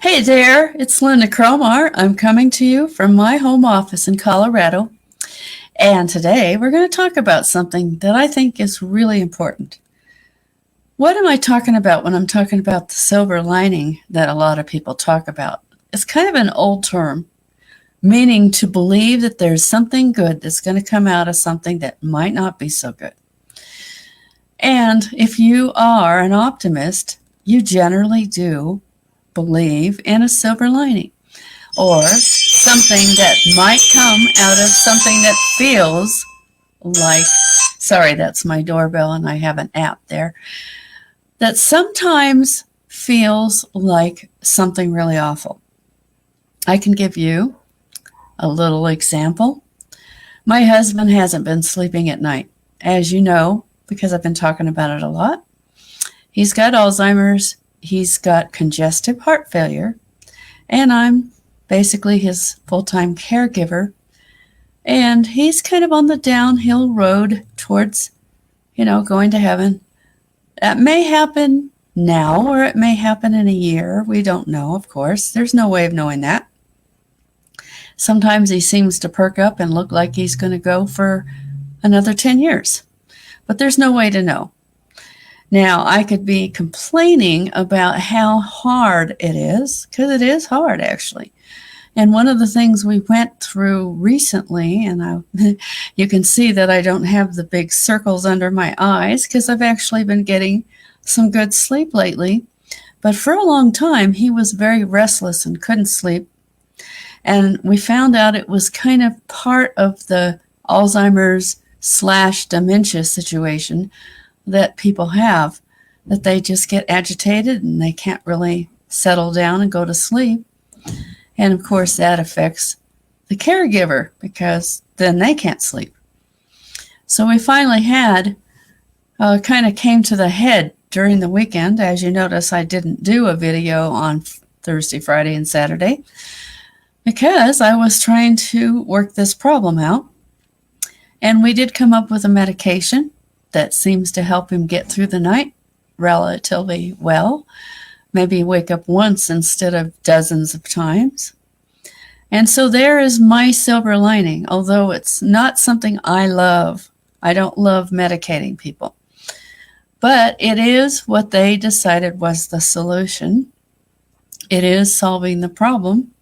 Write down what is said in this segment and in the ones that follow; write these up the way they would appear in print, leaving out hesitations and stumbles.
Hey there, it's Linda Cromar. I'm coming to you from my home office in Colorado. And today we're going to talk about something that I think is really important. What am I talking about when I'm talking about the silver lining that a lot of people talk about? It's kind of an old term, meaning to believe that there's something good that's going to come out of something that might not be so good. And if you are an optimist, you generally do believe in a silver lining or something that might come out of something that feels like, sorry, that's my doorbell and I have an app there, that sometimes feels like something really awful. I can give you a little example. My husband hasn't been sleeping at night, as you know, because I've been talking about it a lot. He's got Alzheimer's, he's got congestive heart failure, and I'm basically his full-time caregiver. And he's kind of on the downhill road towards, going to heaven. That may happen now or it may happen in a year. We don't know, of course. There's no way of knowing that. Sometimes he seems to perk up and look like he's going to go for another 10 years. But there's no way to know. Now, I could be complaining about how hard it is, because it is hard, actually. And one of the things we went through recently, and you can see that I don't have the big circles under my eyes, because I've actually been getting some good sleep lately. But for a long time, he was very restless and couldn't sleep. And we found out it was kind of part of the Alzheimer's/dementia situation that people have, that they just get agitated and they can't really settle down and go to sleep. And of course that affects the caregiver because then they can't sleep. So we finally had kind of came to the head during the weekend. As you notice, I didn't do a video on Thursday, Friday, and Saturday because I was trying to work this problem out. And we did come up with a medication that seems to help him get through the night relatively well. Maybe wake up once instead of dozens of times. And so there is my silver lining, although it's not something I love. I don't love medicating people. But it is what they decided was the solution. It is solving the problem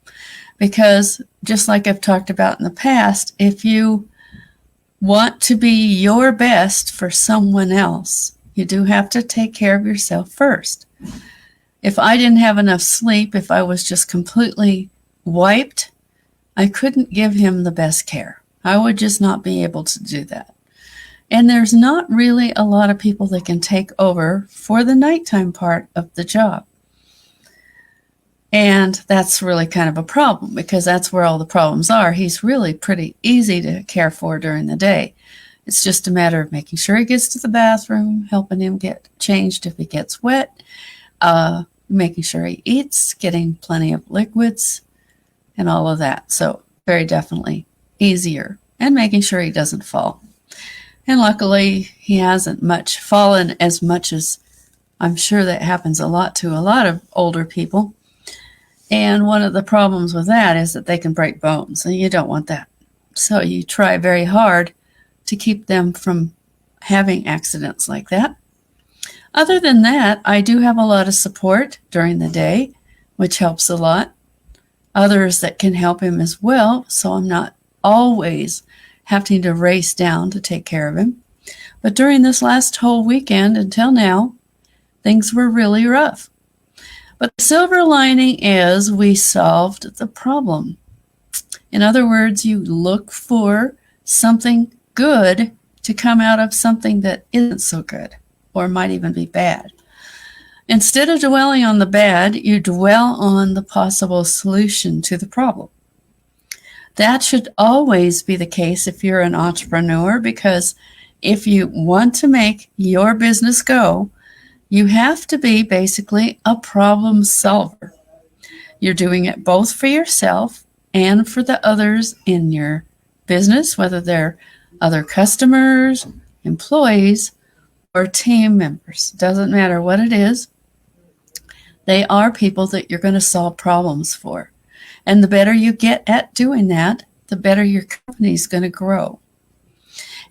because, just like I've talked about in the past, if you want to be your best for someone else, you do have to take care of yourself first. If I didn't have enough sleep, if I was just completely wiped, I couldn't give him the best care. I would just not be able to do that. And there's not really a lot of people that can take over for the nighttime part of the job. And that's really kind of a problem because that's where all the problems are. He's really pretty easy to care for during the day. It's just a matter of making sure he gets to the bathroom, helping him get changed if he gets wet, making sure he eats, getting plenty of liquids, and all of that. So very definitely easier, and making sure he doesn't fall. And luckily, he hasn't much fallen as much as I'm sure that happens a lot to a lot of older people. And one of the problems with that is that they can break bones, and you don't want that. So you try very hard to keep them from having accidents like that. Other than that, I do have a lot of support during the day, which helps a lot. Others that can help him as well, so I'm not always having to race down to take care of him. But during this last whole weekend until now, things were really rough. But the silver lining is we solved the problem. In other words, you look for something good to come out of something that isn't so good or might even be bad. Instead of dwelling on the bad, you dwell on the possible solution to the problem. That should always be the case if you're an entrepreneur, because if you want to make your business go, you have to be basically a problem solver. You're doing it both for yourself and for the others in your business, whether they're other customers, employees, or team members. Doesn't matter what it is. They are people that you're going to solve problems for. And the better you get at doing that, the better your company is going to grow.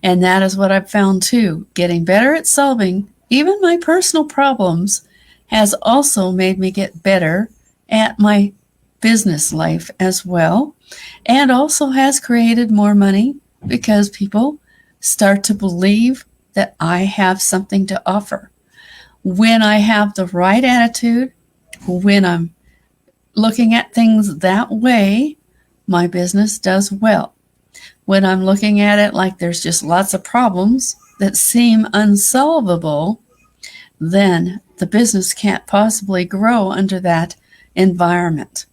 And that is what I've found too. Getting better at solving even my personal problems has also made me get better at my business life as well, and also has created more money because people start to believe that I have something to offer. When I have the right attitude, when I'm looking at things that way, my business does well. When I'm looking at it like there's just lots of problems that seem unsolvable, then the business can't possibly grow under that environment.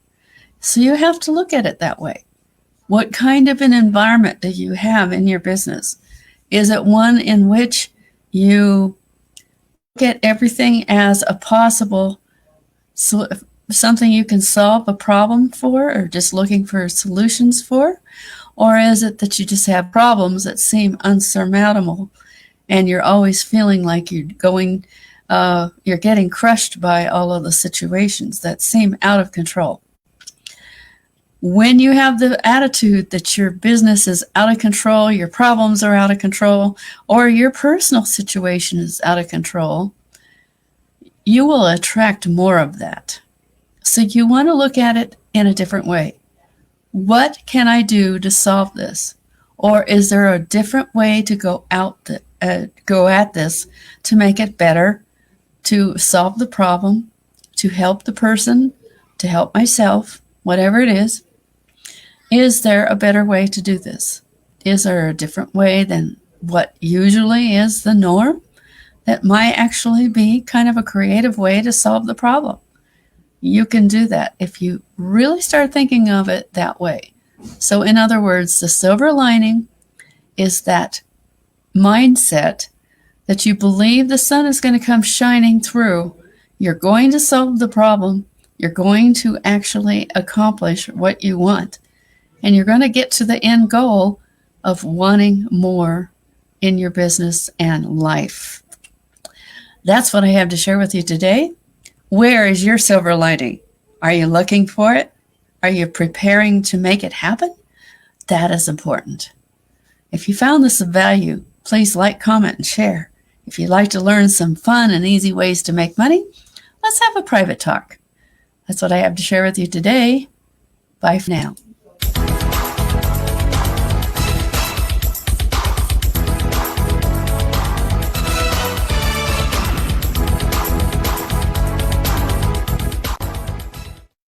So you have to look at it that way. What kind of an environment do you have in your business? Is it one in which you look at everything as a possible something you can solve a problem for, or just looking for solutions for? Or is it that you just have problems that seem unsurmountable and you're always feeling like you're getting crushed by all of the situations that seem out of control? When you have the attitude that your business is out of control, your problems are out of control, or your personal situation is out of control, you will attract more of that. So you want to look at it in a different way. What can I do to solve this? Or is there a different way to go at this to make it better, to solve the problem, to help the person, to help myself, whatever it is? Is there a better way to do this? Is there a different way than what usually is the norm that might actually be kind of a creative way to solve the problem? You can do that if you really start thinking of it that way. So in other words, the silver lining is that mindset that you believe the sun is going to come shining through. You're going to solve the problem. You're going to actually accomplish what you want. And you're going to get to the end goal of wanting more in your business and life. That's what I have to share with you today. Where is your silver lining? Are you looking for it? Are you preparing to make it happen? That is important. If you found this of value, please like, comment, and share. If you'd like to learn some fun and easy ways to make money, let's have a private talk. That's what I have to share with you today. Bye for now.